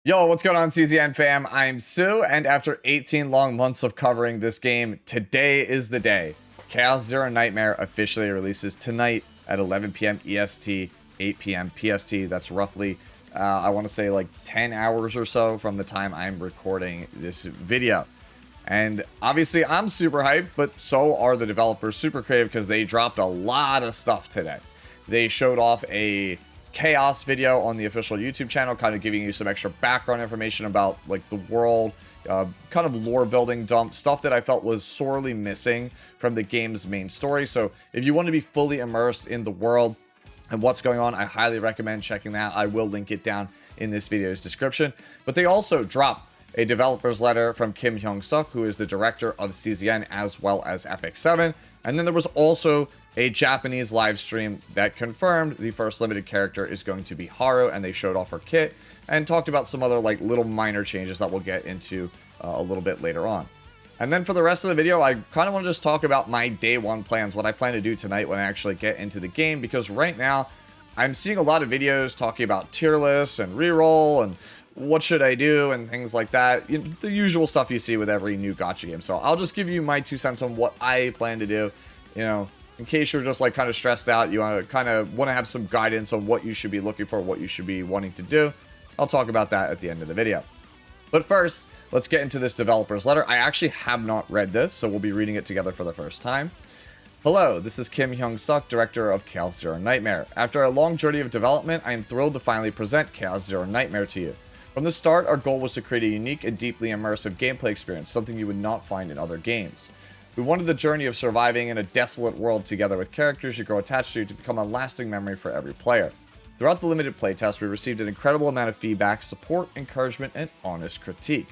Yo, what's going on, CZN fam? I'm Sue, and after 18 long months of covering this game, today is the day. Chaos Zero Nightmare officially releases tonight at 11 p.m. EST, 8 p.m. PST. That's roughly, I want to say like 10 hours or so from the time I'm recording this video. And obviously I'm super hyped, but so are the developers super creative because they dropped a lot of stuff today. They showed off a Chaos video on the official YouTube channel, kind of giving you some extra background information about like the world, kind of lore building dump, stuff that I felt was sorely missing from the game's main story. So if you want to be fully immersed in the world and what's going on, I highly recommend checking that. I will link it down in this video's description. But they also dropped a developer's letter from Kim Hyung-suk, who is the director of CZN as well as Epic 7. And then there was also a Japanese live stream that confirmed the first limited character is going to be Haru, and they showed off her kit and talked about some other like little minor changes that we'll get into a little bit later on. And then for the rest of the video, I kind of want to just talk about my day one plans, what I plan to do tonight when I actually get into the game, because right now I'm seeing a lot of videos talking about tier lists and reroll and what should I do and things like that. You know, the usual stuff you see with every new gacha game. So I'll just give you my 2 cents on what I plan to do, you know, in case you're just like kind of stressed out, you want to have some guidance on what you should be looking for, what you should be wanting to do. I'll talk about that at the end of the video. But first, let's get into this developer's letter. I actually have not read this, so we'll be reading it together for the first time. Hello, this is Kim Hyung-suk, director of Chaos Zero Nightmare. After a long journey of development, I am thrilled to finally present Chaos Zero Nightmare to you. From the start, our goal was to create a unique and deeply immersive gameplay experience, something you would not find in other games. We wanted the journey of surviving in a desolate world together with characters you grow attached to become a lasting memory for every player. Throughout the limited playtest, we received an incredible amount of feedback, support, encouragement, and honest critique.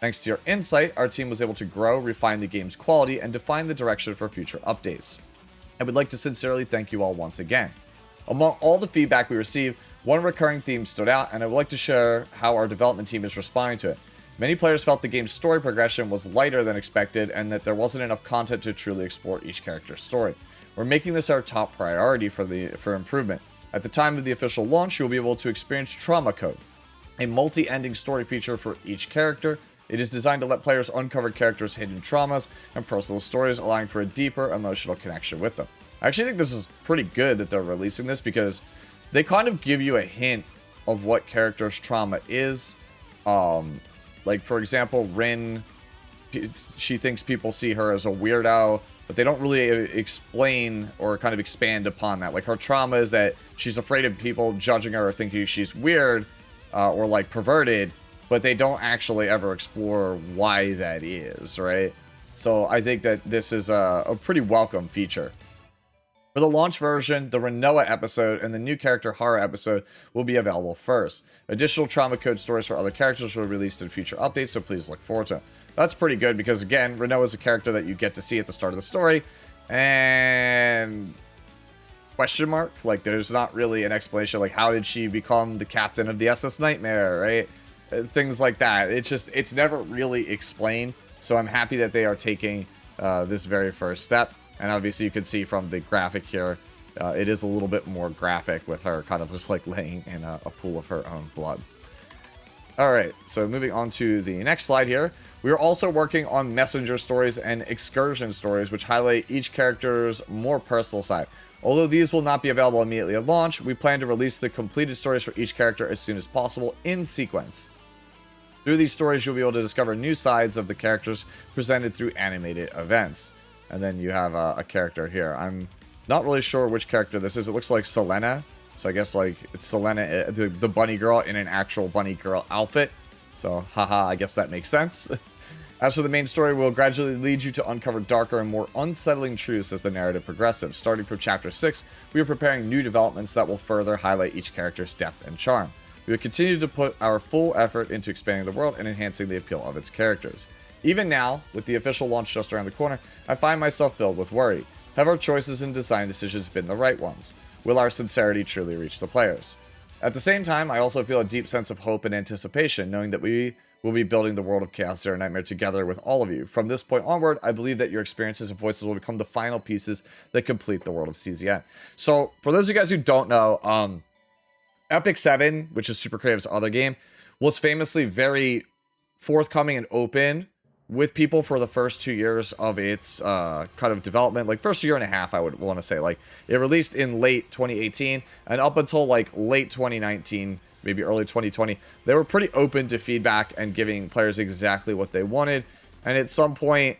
Thanks to your insight, our team was able to grow, refine the game's quality, and define the direction for future updates. I would like to sincerely thank you all once again. Among all the feedback we received, one recurring theme stood out, and I would like to share how our development team is responding to it. Many players felt the game's story progression was lighter than expected and that there wasn't enough content to truly explore each character's story. We're making this our top priority for improvement. At the time of the official launch, you'll be able to experience Trauma Code, a multi-ending story feature for each character. It is designed to let players uncover characters' hidden traumas and personal stories, allowing for a deeper emotional connection with them. I actually think this is pretty good that they're releasing this because they kind of give you a hint of what character's trauma is. Like, for example, Rin, she thinks people see her as a weirdo, but they don't really explain or kind of expand upon that. Like, her trauma is that she's afraid of people judging her or thinking she's weird or, like, perverted, but they don't actually ever explore why that is, right? So I think that this is a pretty welcome feature. For the launch version, the Renoa episode and the new character Haru episode will be available first. Additional trauma code stories for other characters will be released in future updates, so please look forward to it. That's pretty good because, again, Renoa is a character that you get to see at the start of the story, and question mark, like there's not really an explanation, like how did she become the captain of the SS Nightmare, right? Things like that. It's never really explained, so I'm happy that they are taking this very first step. And obviously you can see from the graphic here, it is a little bit more graphic with her kind of just like laying in a pool of her own blood. Alright, so moving on to the next slide here. We are also working on messenger stories and excursion stories, which highlight each character's more personal side. Although these will not be available immediately at launch, we plan to release the completed stories for each character as soon as possible in sequence. Through these stories, you'll be able to discover new sides of the characters presented through animated events. And then you have a character here. I'm not really sure which character this is. It looks like Selena. So I guess like it's Selena, the bunny girl in an actual bunny girl outfit. So haha, I guess that makes sense. As for the main story, we'll gradually lead you to uncover darker and more unsettling truths as the narrative progresses. Starting from chapter 6, we are preparing new developments that will further highlight each character's depth and charm. We will continue to put our full effort into expanding the world and enhancing the appeal of its characters. Even now, with the official launch just around the corner, I find myself filled with worry. Have our choices and design decisions been the right ones? Will our sincerity truly reach the players? At the same time, I also feel a deep sense of hope and anticipation, knowing that we will be building the world of Chaos Zero Nightmare together with all of you. From this point onward, I believe that your experiences and voices will become the final pieces that complete the world of CZN. So, for those of you guys who don't know, Epic 7, which is Super Creative's other game, was famously very forthcoming and open with people for the first 2 years of its kind of development. Like first year and a half, I would want to say. Like it released in late 2018 and up until like late 2019, maybe early 2020, they were pretty open to feedback and giving players exactly what they wanted. And at some point,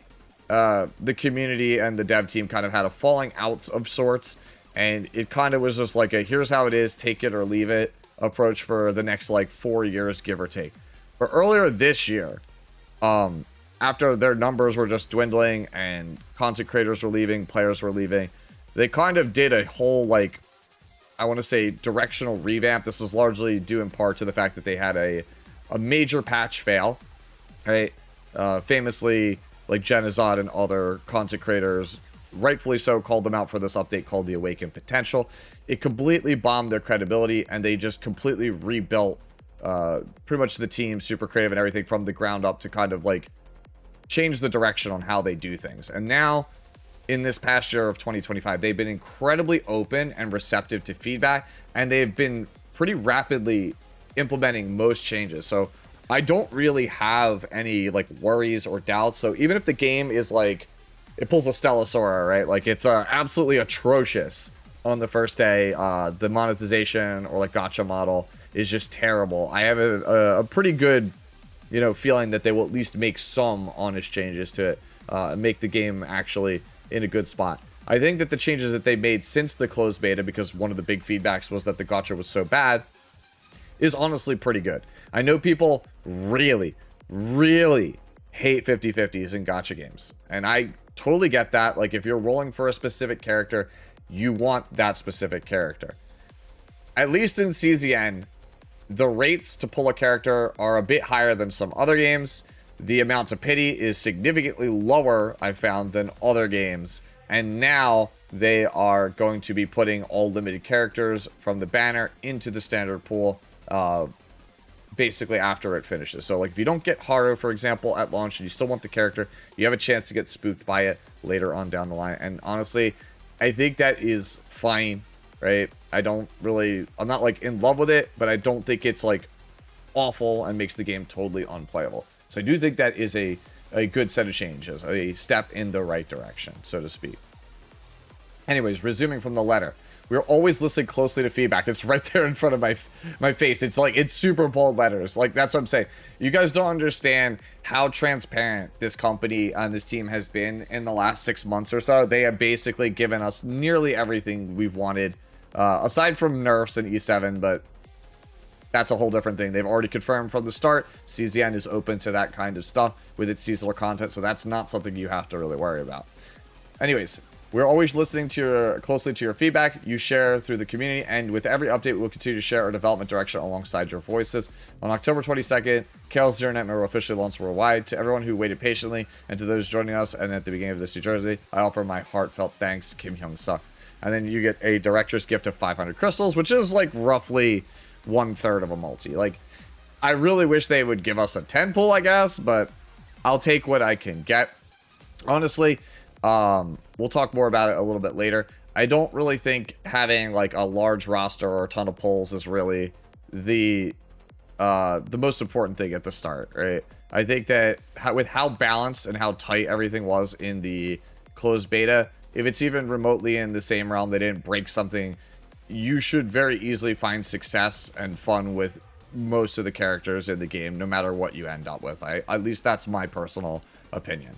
the community and the dev team kind of had a falling out of sorts, and it kind of was just like a here's how it is, take it or leave it approach for the next like 4 years, give or take. But earlier this year, after their numbers were just dwindling and content creators were leaving, players were leaving, they kind of did a whole, like, I want to say directional revamp. This was largely due in part to the fact that they had a major patch fail, right? Famously, like Genizod and other content creators, rightfully so, called them out for this update called the Awakened Potential. It completely bombed their credibility, and they just completely rebuilt pretty much the team, super creative and everything from the ground up to kind of like change the direction on how they do things. And now, in this past year of 2025, they've been incredibly open and receptive to feedback, and they've been pretty rapidly implementing most changes. So I don't really have any like worries or doubts. So even if the game is like, it pulls a Stellasaura, right? Like it's absolutely atrocious on the first day. The monetization or like gacha model is just terrible. I have a pretty good, you know, feeling that they will at least make some honest changes to it, make the game actually in a good spot. I think that the changes that they made since the closed beta, because one of the big feedbacks was that the gacha was so bad, is honestly pretty good. I know people really, really hate 50/50s in gacha games, and I totally get that. Like if you're rolling for a specific character, you want that specific character. At least in CZN, the rates to pull a character are a bit higher than some other games. The amount to pity is significantly lower, I found, than other games. And now they are going to be putting all limited characters from the banner into the standard pool basically after it finishes. So like if you don't get Haru, for example, at launch and you still want the character, you have a chance to get spooked by it later on down the line. And honestly, I think that is fine, right? I'm not like in love with it, but I don't think it's like awful and makes the game totally unplayable. So I do think that is a good set of changes, a step in the right direction, so to speak. Anyways, resuming from the letter. We're always listening closely to feedback. It's right there in front of my face. It's like, it's super bold letters. Like, that's what I'm saying. You guys don't understand how transparent this company and this team has been in the last 6 months or so. They have basically given us nearly everything we've wanted, aside from nerfs in E7, but that's a whole different thing. They've already confirmed from the start, CZN is open to that kind of stuff with its seasonal content, so that's not something you have to really worry about. Anyways, we're always listening to closely to your feedback you share through the community, and with every update, we'll continue to share our development direction alongside your voices. On October 22nd, Chaos Zero Nightmare will officially launch worldwide. To everyone who waited patiently, and to those joining us and at the beginning of this New Jersey, I offer my heartfelt thanks, Kim Hyung-suk. And then you get a director's gift of 500 crystals, which is like roughly 1/3 of a multi. Like, I really wish they would give us a 10 pull, I guess, but I'll take what I can get. Honestly, we'll talk more about it a little bit later. I don't really think having like a large roster or a ton of pulls is really the most important thing at the start, right? I think that with how balanced and how tight everything was in the closed beta, if it's even remotely in the same realm, they didn't break something, you should very easily find success and fun with most of the characters in the game, no matter what you end up with. At least that's my personal opinion.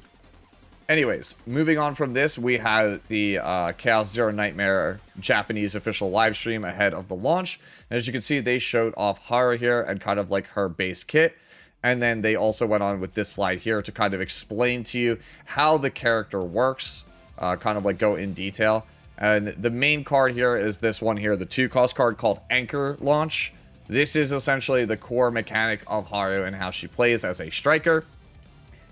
Anyways, moving on from this, we have the Chaos Zero Nightmare Japanese official live stream ahead of the launch. And as you can see, they showed off Haru here and kind of like her base kit. And then they also went on with this slide here to kind of explain to you how the character works, kind of like go in detail. And the main card here is this one here, the 2-cost card called Anchor Launch. This is essentially the core mechanic of Haru and how she plays as a striker.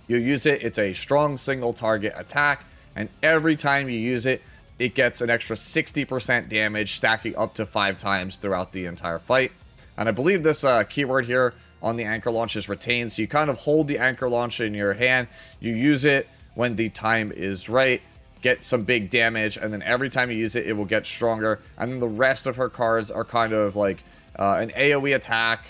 You use it, it's a strong single target attack, and every time you use it, it gets an extra 60% damage, stacking up to 5 times throughout the entire fight. And I believe this keyword here on the Anchor Launch is retained, so you kind of hold the Anchor Launch in your hand, you use it when the time is right, get some big damage, and then every time you use it, it will get stronger. And then the rest of her cards are kind of like an AoE attack,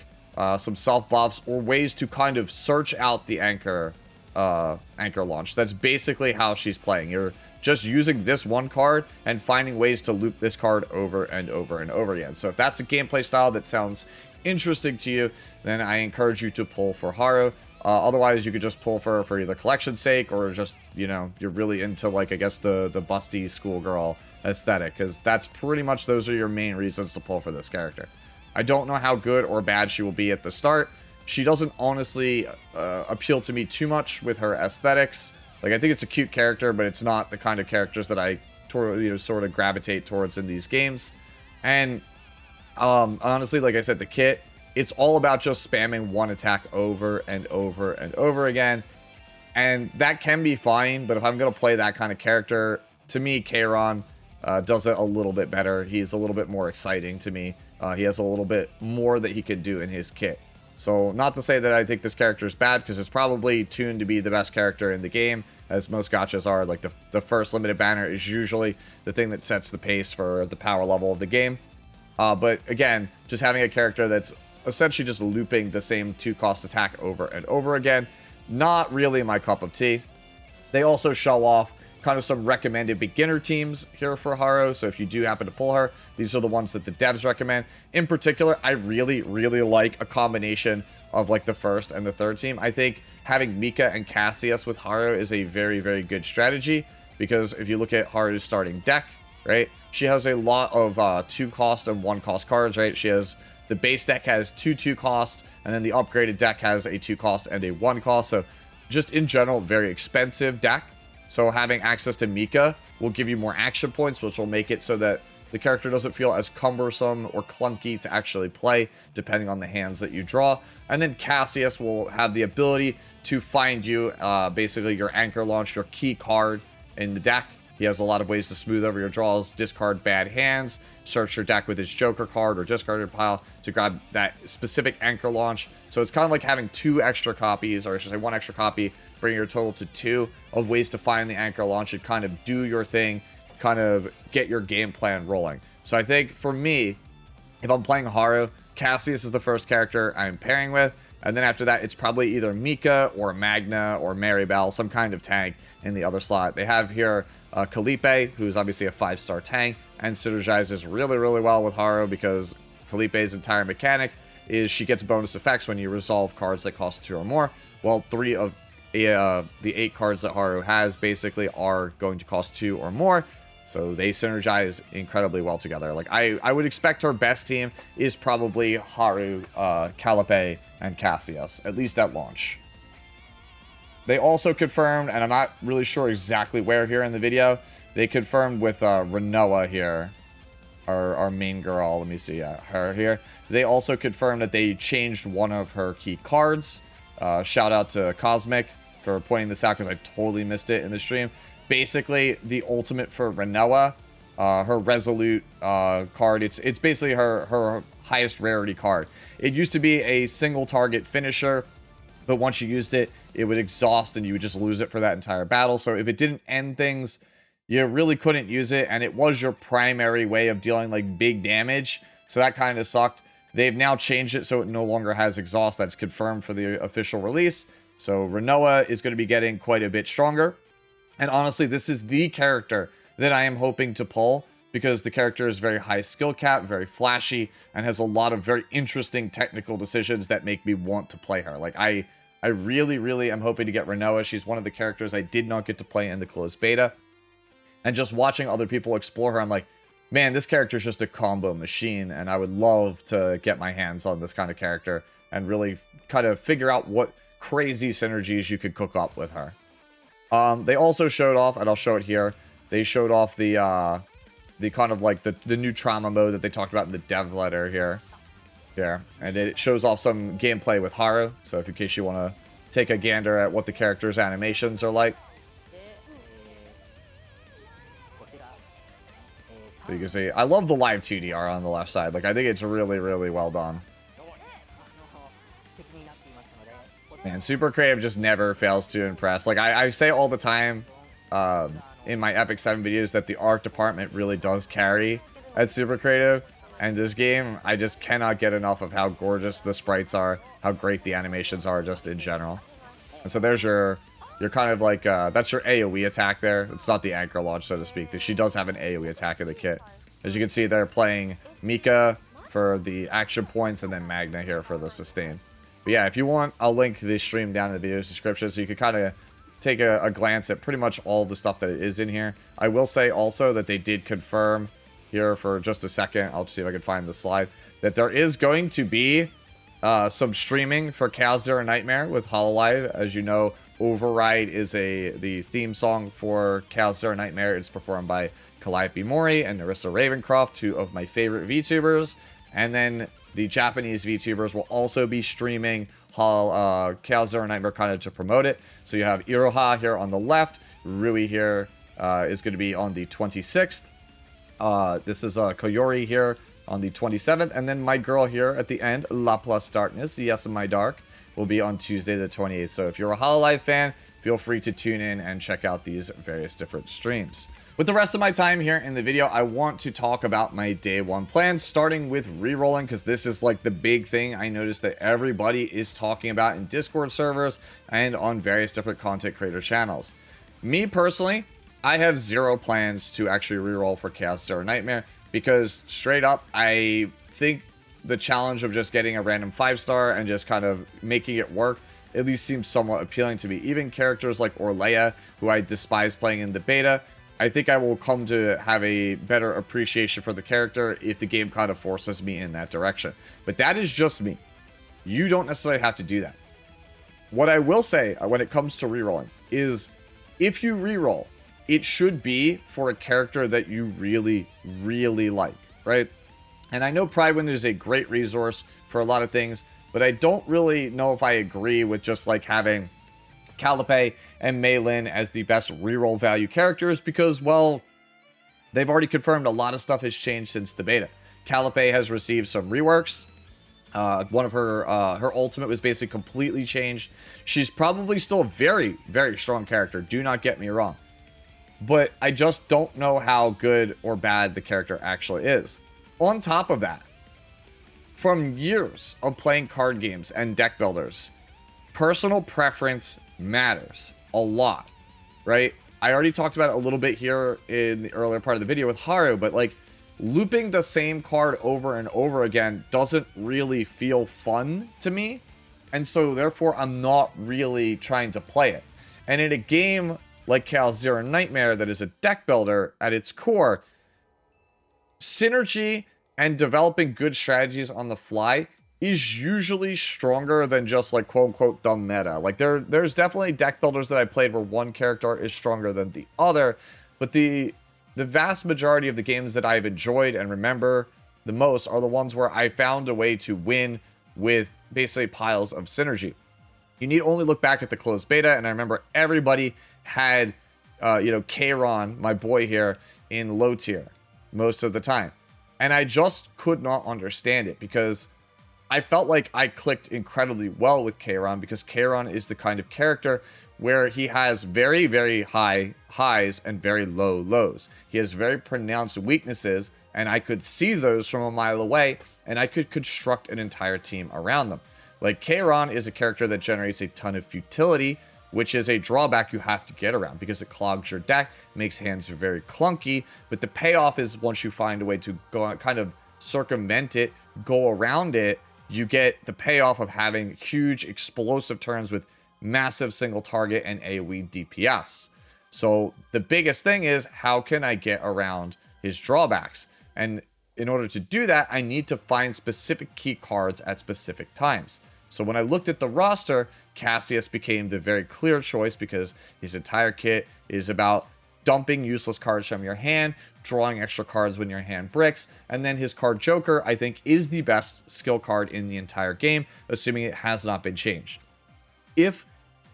some self buffs, or ways to kind of search out the anchor launch. That's basically how she's playing. You're just using this one card and finding ways to loop this card over and over and over again. So if that's a gameplay style that sounds interesting to you, then I encourage you to pull for Haru. Otherwise, you could just pull for either collection's sake, or just, you know, you're really into, like, I guess the busty schoolgirl aesthetic, because that's pretty much, those are your main reasons to pull for this character. I don't know how good or bad she will be at the start. She doesn't honestly appeal to me too much with her aesthetics. Like, I think it's a cute character, but it's not the kind of characters that I sort of gravitate towards in these games. And honestly, like I said, the kit, it's all about just spamming one attack over and over and over again. And that can be fine, but if I'm going to play that kind of character, to me, Kairon does it a little bit better. He's a little bit more exciting to me. He has a little bit more that he can do in his kit. So, not to say that I think this character is bad, because it's probably tuned to be the best character in the game, as most gachas are. Like, the first limited banner is usually the thing that sets the pace for the power level of the game. But, again, just having a character that's essentially just looping the same 2-cost attack over and over again, not really my cup of tea. They also show off kind of some recommended beginner teams here for Haru, so if you do happen to pull her, these are the ones that the devs recommend. In particular, I really, really like a combination of, like, the first and the third team. I think having Mika and Cassius with Haru is a very, very good strategy, because if you look at Haru's starting deck, right, she has a lot of 2-cost and 1-cost cards, right? She has, the base deck has 2 costs, and then the upgraded deck has a 2-cost and a 1-cost, so just in general, very expensive deck. So having access to Mika will give you more action points, which will make it so that the character doesn't feel as cumbersome or clunky to actually play, depending on the hands that you draw. And then Cassius will have the ability to find you, basically, your anchor launch, your key card in the deck. He has a lot of ways to smooth over your draws, discard bad hands, search your deck with his Joker card or discarded pile to grab that specific anchor launch. So it's kind of like having 2 extra copies, or I should say 1 extra copy, bring your total to 2 of ways to find the anchor launch and kind of do your thing, kind of get your game plan rolling. So I think for me, if I'm playing Haru, Cassius is the first character I'm pairing with. And then after that, it's probably either Mika or Magna or Maribel, some kind of tank in the other slot. They have here Calipe, who's obviously a 5-star tank, and synergizes really, really well with Haru, because Calipe's entire mechanic is she gets bonus effects when you resolve cards that cost 2 or more. Well, 3 of the 8 cards that Haru has basically are going to cost 2 or more. So they synergize incredibly well together. Like, I would expect her best team is probably Haru, Calipe, and Cassius, at least at launch. They also confirmed, and I'm not really sure exactly where here in the video, they confirmed with Renoa here, our main girl, let me see, her here. They also confirmed that they changed one of her key cards. Shout out to Cosmic for pointing this out, because I totally missed it in the stream. Basically, the ultimate for Renoa, her Resolute card, it's basically her highest rarity card. It used to be a single target finisher, but once you used it, it would exhaust and you would just lose it for that entire battle. So if it didn't end things, you really couldn't use it, and it was your primary way of dealing, like, big damage. So that kind of sucked. They've now changed it so it no longer has exhaust. That's confirmed for the official release. So Renoa is going to be getting quite a bit stronger. And honestly, this is the character that I am hoping to pull, because the character is very high skill cap, very flashy, and has a lot of very interesting technical decisions that make me want to play her. Like, I really, really am hoping to get Renoa. She's one of the characters I did not get to play in the closed beta. And just watching other people explore her, I'm like, man, this character is just a combo machine, and I would love to get my hands on this kind of character and really kind of figure out what crazy synergies you could cook up with her. They also showed off, and I'll show it here, they showed off the kind of like the new trauma mode that they talked about in the dev letter here. And it shows off some gameplay with Haru, so if in case you want to take a gander at what the character's animations are like. So you can see, I love the live 2DR on the left side. Like, I think it's really, really well done. Man, Super Creative just never fails to impress. Like, I say all the time in my Epic 7 videos that the art department really does carry at Super Creative. And this game, I just cannot get enough of how gorgeous the sprites are, how great the animations are just in general. And so there's your kind of like, that's your AoE attack there. It's not the anchor launch, so to speak. She does have an AoE attack in the kit. As you can see, they're playing Mika for the action points and then Magna here for the sustain. But yeah, if you want, I'll link the stream down in the video description so you can kind of take a glance at pretty much all the stuff that is in here. I will say also that they did confirm here for just a second, I'll see if I can find the slide, that there is going to be some streaming for Chaos Zero Nightmare with Hololive. As you know, Override is the theme song for Chaos Zero Nightmare. It's performed by Calliope Mori and Narissa Ravencroft, two of my favorite VTubers. And then the Japanese VTubers will also be streaming Chaos Zero Nightmare kind of to promote it. So you have Iroha here on the left. Rui here is going to be on the 26th. This is Koyori here on the 27th. And then my girl here at the end, La Plus Darkness, Yes in My Dark, will be on Tuesday the 28th. So if you're a Hololive fan, feel free to tune in and check out these various different streams. With the rest of my time here in the video, I want to talk about my day one plans, starting with rerolling, because this is like the big thing I noticed that everybody is talking about in Discord servers and on various different content creator channels. Me personally, I have zero plans to actually reroll for Chaos Zero Nightmare, because straight up, I think the challenge of just getting a random 5-star and just kind of making it work at least seems somewhat appealing to me. Even characters like Orlea, who I despise playing in the beta, I think I will come to have a better appreciation for the character if the game kind of forces me in that direction. But that is just me. You don't necessarily have to do that. What I will say when it comes to rerolling is, if you reroll, it should be for a character that you really, really like, right? And I know Pridewind is a great resource for a lot of things, but I don't really know if I agree with just like having Calliope and Meilin as the best reroll value characters, because, well, they've already confirmed a lot of stuff has changed since the beta. Calliope has received some reworks. One of her ultimate was basically completely changed. She's probably still a very, very strong character, do not get me wrong. But I just don't know how good or bad the character actually is. On top of that, from years of playing card games and deck builders, personal preference matters a lot, right? I already talked about it a little bit here in the earlier part of the video with Haru, but like looping the same card over and over again doesn't really feel fun to me. And so therefore I'm not really trying to play it. And in a game like Chaos Zero Nightmare that is a deck builder at its core, synergy and developing good strategies on the fly is usually stronger than just like quote unquote the meta. Like there's definitely deck builders that I played where one character is stronger than the other, but the vast majority of the games that I've enjoyed and remember the most are the ones where I found a way to win with basically piles of synergy. You need only look back at the closed beta, and I remember everybody had Kairon, my boy here, in low tier most of the time. And I just could not understand it, because I felt like I clicked incredibly well with Kairon, because Kairon is the kind of character where he has very, very high highs and very low lows. He has very pronounced weaknesses, and I could see those from a mile away, and I could construct an entire team around them. Like, Kairon is a character that generates a ton of futility, which is a drawback you have to get around because it clogs your deck, makes hands very clunky, but the payoff is once you find a way to go kind of circumvent it, go around it, you get the payoff of having huge explosive turns with massive single target and AoE DPS. So the biggest thing is, how can I get around his drawbacks? And in order to do that, I need to find specific key cards at specific times. So when I looked at the roster, Cassius became the very clear choice, because his entire kit is about dumping useless cards from your hand, drawing extra cards when your hand bricks, and then his card Joker, I think, is the best skill card in the entire game, assuming it has not been changed. If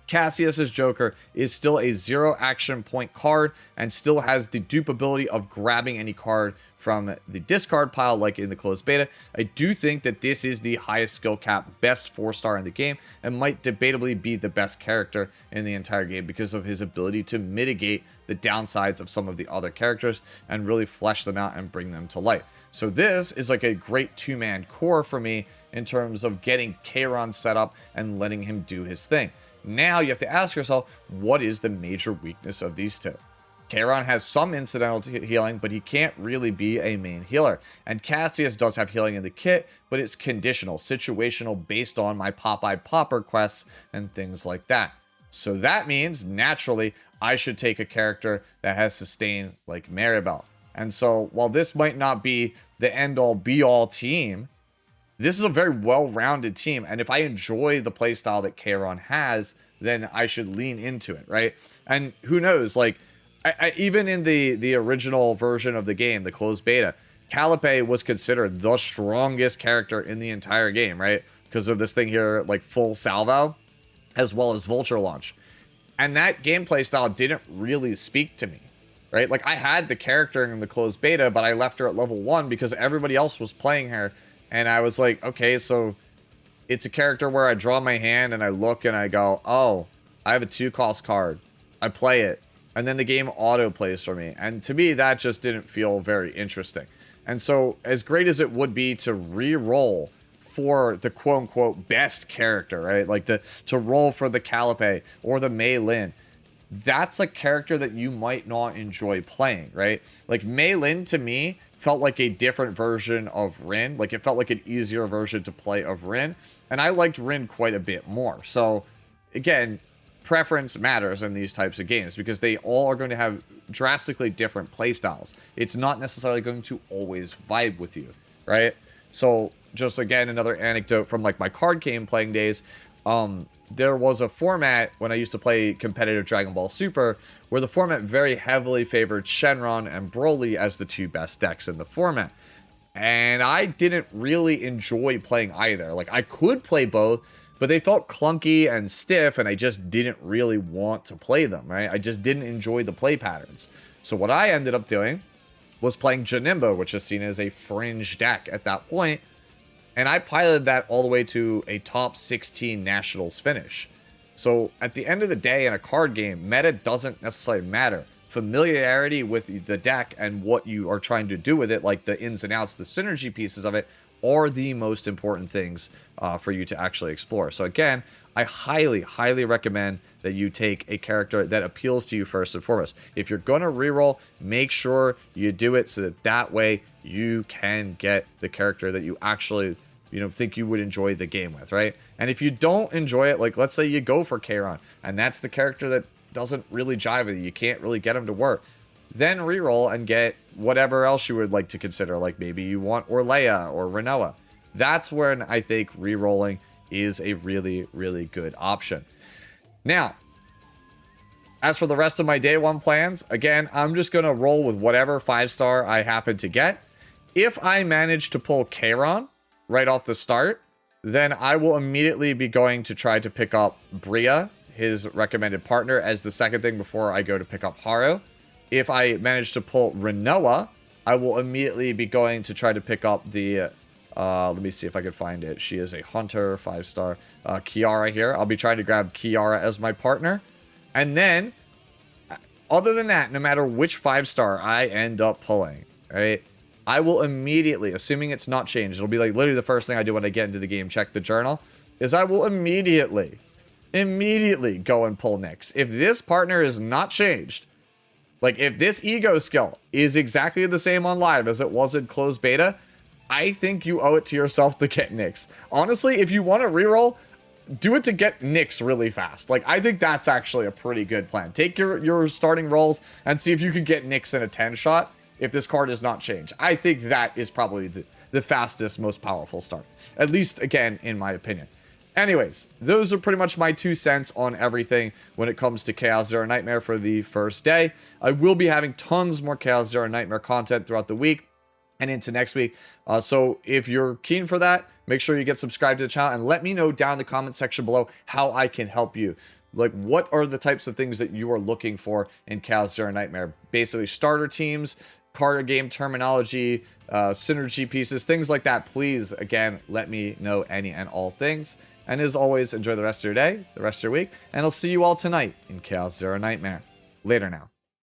Cassius's Joker is still a 0 action point card and still has the dupe ability of grabbing any card from the discard pile like in the closed beta. I do think that this is the highest skill cap, best 4-star in the game, and might debatably be the best character in the entire game because of his ability to mitigate the downsides of some of the other characters and really flesh them out and bring them to light. So this is like a great 2-man core for me in terms of getting Kayron set up and letting him do his thing. Now you have to ask yourself, what is the major weakness of these two? Kayron has some incidental healing, but he can't really be a main healer. And Cassius does have healing in the kit, but it's conditional, situational, based on my Popeye Popper quests and things like that. So that means, naturally, I should take a character that has sustain like Maribel. And so, while this might not be the end-all, be-all team, this is a very well-rounded team. And if I enjoy the playstyle that Kayron has, then I should lean into it, right? And who knows, like, even in the original version of the game, the closed beta, Calliope was considered the strongest character in the entire game, right? Because of this thing here, like full salvo, as well as vulture launch. And that gameplay style didn't really speak to me, right? Like, I had the character in the closed beta, but I left her at level 1 because everybody else was playing her. And I was like, okay, so it's a character where I draw my hand and I look and I go, oh, I have a 2-cost card. I play it. And then the game auto plays for me. And to me, that just didn't feel very interesting. And so, as great as it would be to re-roll for the quote-unquote best character, right? Like to roll for the Calliope or the Mei Lin, that's a character that you might not enjoy playing, right? Like, Mei Lin, to me, felt like a different version of Rin. Like, it felt like an easier version to play of Rin. And I liked Rin quite a bit more. So, again, preference matters in these types of games because they all are going to have drastically different playstyles. It's not necessarily going to always vibe with you, right? So, just again, another anecdote from like my card game playing days. There was a format when I used to play competitive Dragon Ball Super where the format very heavily favored Shenron and Broly as the 2 best decks in the format. And I didn't really enjoy playing either. Like, I could play both, but they felt clunky and stiff, and I just didn't really want to play them, right? I just didn't enjoy the play patterns. So what I ended up doing was playing Janemba, which is seen as a fringe deck at that point, and I piloted that all the way to a top 16 Nationals finish. So at the end of the day, in a card game, meta doesn't necessarily matter. Familiarity with the deck and what you are trying to do with it, like the ins and outs, the synergy pieces of it, are the most important things for you to actually explore. So again, I highly, highly recommend that you take a character that appeals to you first and foremost. If you're going to reroll, make sure you do it so that way you can get the character that you actually, think you would enjoy the game with, right? And if you don't enjoy it, like let's say you go for Kayron, and that's the character that doesn't really jive with you, you can't really get him to work, then reroll and get whatever else you would like to consider. Like maybe you want Orlea or Renoa. That's when I think rerolling is a really, really good option. Now, as for the rest of my day 1 plans, again, I'm just going to roll with whatever 5-star I happen to get. If I manage to pull Kayron right off the start, then I will immediately be going to try to pick up Bria, his recommended partner, as the second thing before I go to pick up Haru. If I manage to pull Renoa, I will immediately be going to try to pick up the, let me see if I can find it. She is a hunter, 5-star, Kiara here. I'll be trying to grab Kiara as my partner. And then, other than that, no matter which 5-star I end up pulling, right, I will immediately, assuming it's not changed, it'll be like literally the first thing I do when I get into the game, check the journal, is I will immediately go and pull Nyx. If this partner is not changed, like, if this ego skill is exactly the same on live as it was in closed beta, I think you owe it to yourself to get Nyx. Honestly, if you want to reroll, do it to get Nyx really fast. Like, I think that's actually a pretty good plan. Take your starting rolls and see if you can get Nyx in a 10-shot if this card is not changed. I think that is probably the fastest, most powerful start. At least, again, in my opinion. Anyways, those are pretty much my 2 cents on everything when it comes to Chaos Zero Nightmare for the first day. I will be having tons more Chaos Zero Nightmare content throughout the week and into next week. So if you're keen for that, make sure you get subscribed to the channel and let me know down in the comment section below how I can help you. Like, what are the types of things that you are looking for in Chaos Zero Nightmare? Basically, starter teams, card game terminology, synergy pieces, things like that, please, again, let me know any and all things. And as always, enjoy the rest of your day, the rest of your week, and I'll see you all tonight in Chaos Zero Nightmare. Later now.